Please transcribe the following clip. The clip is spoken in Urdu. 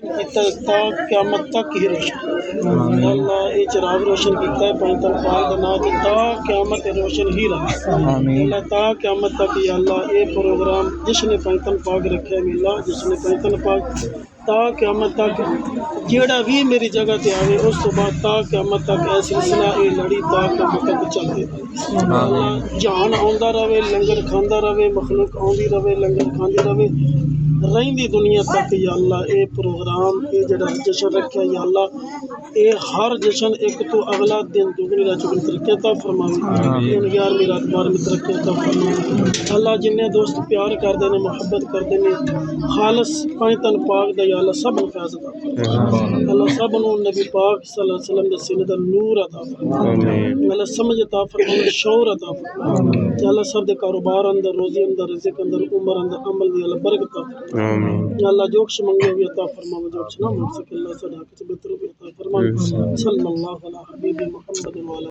تا قیامت تک ہی روشن یا اللہ یہ چراغ روشن کیتا ہے پنج تن پاک دا نام تے تا قیامت روشن ہی رہے اللہ تا قیامت تک یا اللہ یہ پروگرام جس نے پنج تن پاک رکھا ہے اللہ جس نے پنج تن پاک تا قیامت تک جیڑا بھی میری جگہ تے آوے اس تو بعد تا قیامت تک اے سلسلہ اے لڑی تا قیامت تک چلتے اللہ جہان آندا رہے لنگر کھاندا رہے مخلوق آندی رہے لنگر کھاندی رہے رہندی دنیا تک یا اللہ اے پروگرام اے جڑا جشن رکھا یا اللہ اے ہر جشن ایک تو اگلا دن دگنی رات چگنی ترقی عطا فرماوے ان 11ویں رات 12ویں ترقی عطا فرماوے اللہ جننے دوست پیار کردے نے محبت کردے نے خالص پنج تن پاک دا یا اللہ سب نوں فیض عطا فرماوے اللہ سب نوں نبی پاک صلی اللہ علیہ وسلم دے سینے دا نور عطا فرماوے اللہ سمجھ عطا فرماوے شعور عطا فرماوے یا اللہ سب دے کاروبار اندر روزی اندر رزق اندر عمر اندر عمل دی اللہ برکت عطا فرماوے یا اللہ جو کچھ منگے بھی عطا فرماوے جو کچھ نہ مانگ سکے اللہ صداقت بہتر بھی عطا فرماوے صلی اللہ علیہ حبیب محمد وعلی